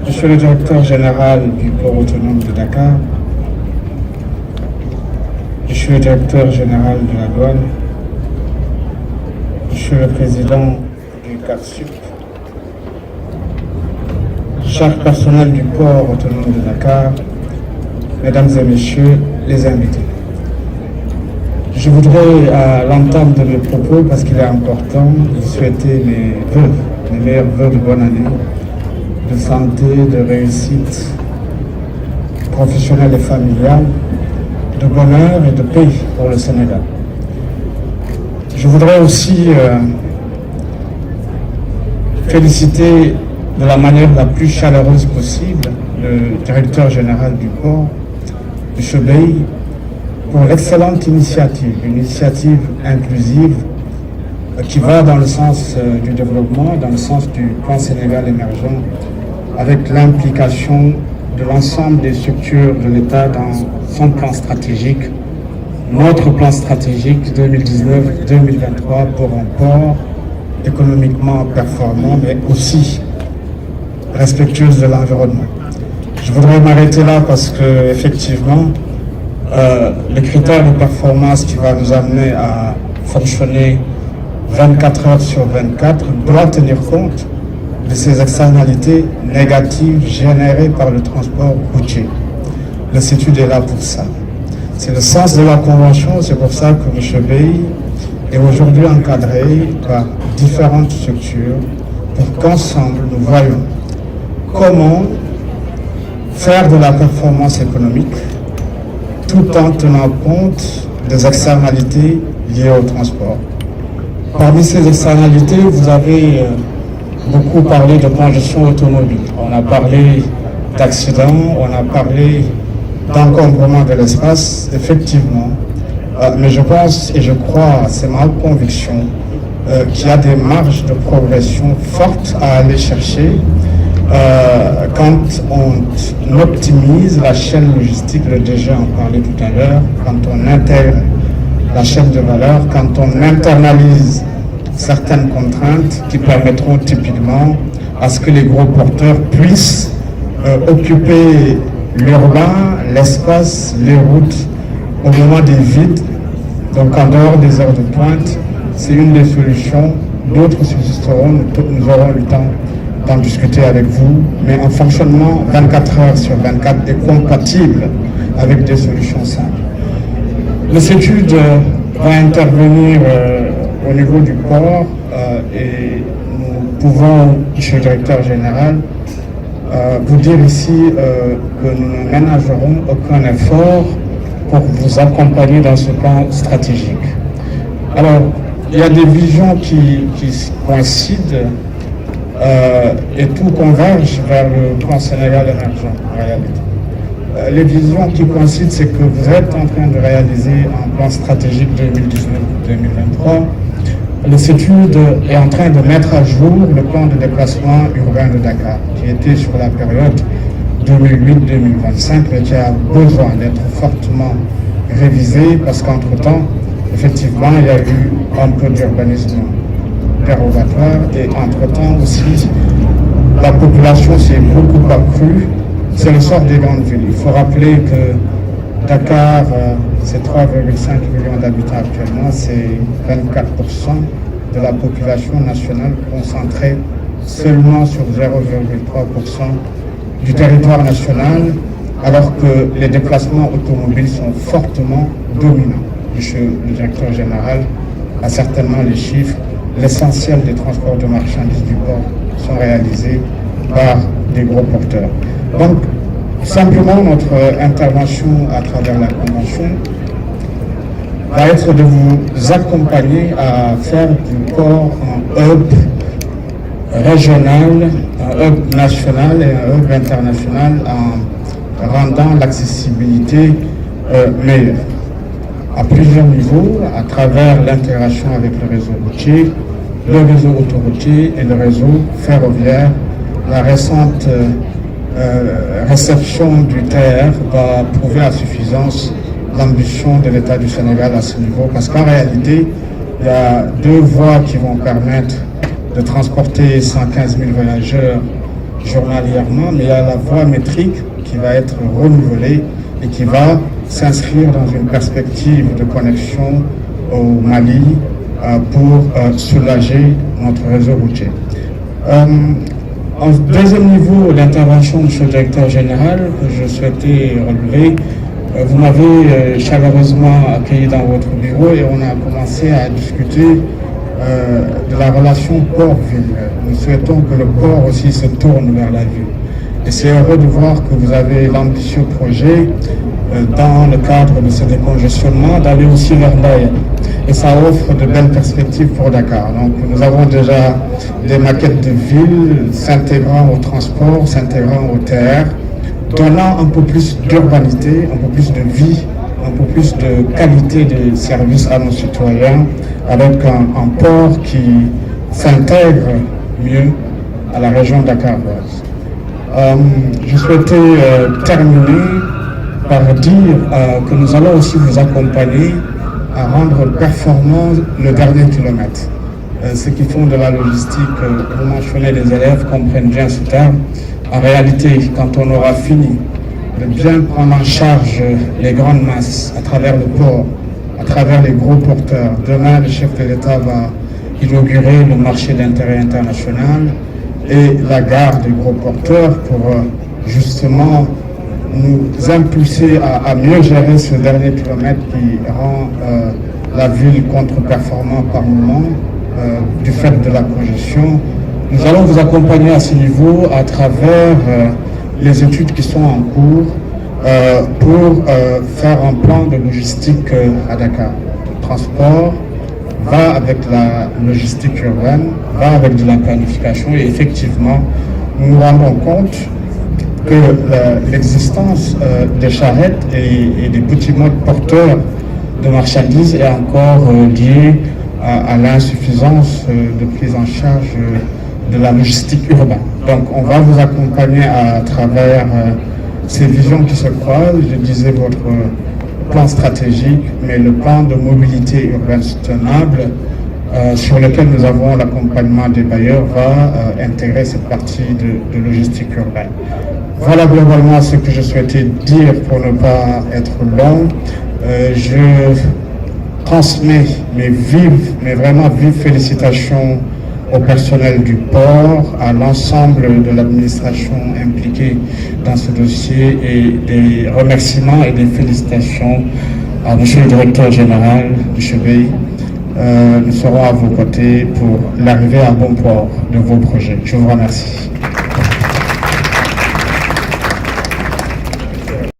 Monsieur le directeur général du port autonome de Dakar, Monsieur le directeur général de la douane, Monsieur le président du CARSUP, cher personnel du port autonome de Dakar, Mesdames et Messieurs les invités. Je voudrais, à l'entame de mes propos, parce qu'il est important, vous souhaiter mes meilleurs vœux de bonne année, de santé, de réussite professionnelle et familiale, de bonheur et de paix pour le Sénégal. Je voudrais aussi féliciter de la manière la plus chaleureuse possible le directeur général du port, M. Bey, pour l'excellente initiative, une initiative inclusive qui va dans le sens du développement, dans le sens du plan Sénégal émergent, avec l'implication de l'ensemble des structures de l'État dans son plan stratégique, notre plan stratégique 2019-2023 pour un port économiquement performant, mais aussi respectueux de l'environnement. Je voudrais m'arrêter là parce que, effectivement, le critère de performance qui va nous amener à fonctionner 24 heures sur 24 doit tenir compte de ces externalités négatives générées par le transport routier. Le CETUD est là pour ça. C'est le sens de la convention, c'est pour ça que M. Bey est aujourd'hui encadré par différentes structures pour qu'ensemble nous voyons comment faire de la performance économique tout en tenant compte des externalités liées au transport. Parmi ces externalités, vous avez beaucoup parlé de congestion automobile. On a parlé d'accidents, on a parlé d'encombrement de l'espace, effectivement. Mais je pense et je crois, c'est ma conviction, qu'il y a des marges de progression fortes à aller chercher quand on optimise la chaîne logistique, le DG en parlait tout à l'heure, quand on intègre la chaîne de valeur, quand on internalise certaines contraintes qui permettront typiquement à ce que les gros porteurs puissent occuper l'urbain, l'espace, les routes au moment des vides, donc en dehors des heures de pointe. C'est une des solutions. D'autres subsisteront, nous aurons le temps d'en discuter avec vous, mais un fonctionnement 24 heures sur 24 est compatible avec des solutions simples. Le CETUD va intervenir au niveau du port et nous pouvons, monsieur le directeur général, vous dire ici que nous ne ménagerons aucun effort pour vous accompagner dans ce plan stratégique. Alors, il y a des visions qui coïncident et tout converge vers le plan Sénégal émergent en réalité. Les visions qui coïncident, c'est que vous êtes en train de réaliser un plan stratégique 2019-2023. Le CETUD est en train de mettre à jour le plan de déplacement urbain de Dakar, qui était sur la période 2008-2025, mais qui a besoin d'être fortement révisé parce qu'entre-temps, effectivement, il y a eu un peu d'urbanisme dérogatoire et entre-temps aussi, la population s'est beaucoup accrue. C'est le sort des grandes villes. Il faut rappeler que Dakar, c'est 3,5 millions d'habitants actuellement, c'est 24% de la population nationale concentrée seulement sur 0,3% du territoire national, alors que les déplacements automobiles sont fortement dominants. Monsieur le directeur général a certainement les chiffres. L'essentiel des transports de marchandises du port sont réalisés par des gros porteurs. Donc, simplement, notre intervention à travers la Convention va être de vous accompagner à faire du port un hub régional, un hub national et un hub international en rendant l'accessibilité meilleure. À plusieurs niveaux, à travers l'intégration avec le réseau routier, le réseau autoroutier et le réseau ferroviaire. La récente réception du TR va prouver à suffisance l'ambition de l'État du Sénégal à ce niveau, parce qu'en réalité, il y a deux voies qui vont permettre de transporter 115 000 voyageurs journalièrement, mais il y a la voie métrique qui va être renouvelée et qui va s'inscrire dans une perspective de connexion au Mali pour soulager notre réseau routier. En deuxième niveau d'intervention, Monsieur le Directeur Général, je souhaitais relever, vous m'avez chaleureusement accueilli dans votre bureau et on a commencé à discuter de la relation port-ville. Nous souhaitons que le port aussi se tourne vers la ville. Et c'est heureux de voir que vous avez l'ambitieux projet, dans le cadre de ce décongestionnement, d'aller aussi vers Ndaya. Et ça offre de belles perspectives pour Dakar. Donc nous avons déjà des maquettes de villes s'intégrant au transport, s'intégrant au TR, donnant un peu plus d'urbanité, un peu plus de vie, un peu plus de qualité de service à nos citoyens, avec un port qui s'intègre mieux à la région dakaroise. Je souhaitais terminer par dire que nous allons aussi vous accompagner à rendre performant le dernier kilomètre. Ceux qui font de la logistique, vous mentionnez les élèves, comprennent bien ce terme. En réalité, quand on aura fini de bien prendre en charge les grandes masses à travers le port, à travers les gros porteurs, demain le chef de l'État va inaugurer le marché d'intérêt international et la gare des gros porteurs pour justement nous impulser à mieux gérer ce dernier kilomètre qui rend la ville contre-performante par moment du fait de la congestion. Nous allons vous accompagner à ce niveau à travers les études qui sont en cours pour faire un plan de logistique à Dakar. Le transport va avec la logistique urbaine, va avec de la planification et effectivement, nous nous rendons compte que l'existence des charrettes et des petits modes porteurs de marchandises est encore liée à l'insuffisance de prise en charge de la logistique urbaine. Donc on va vous accompagner à travers ces visions qui se croisent. Je disais votre plan stratégique, mais le plan de mobilité urbaine soutenable sur lequel nous avons l'accompagnement des bailleurs va intégrer cette partie de logistique urbaine. Voilà globalement ce que je souhaitais dire pour ne pas être long. Je transmets mes vraiment vives félicitations au personnel du port, à l'ensemble de l'administration impliquée dans ce dossier et des remerciements et des félicitations à Monsieur le Directeur Général, M. Bey. Nous serons à vos côtés pour l'arrivée à bon port de vos projets. Je vous remercie.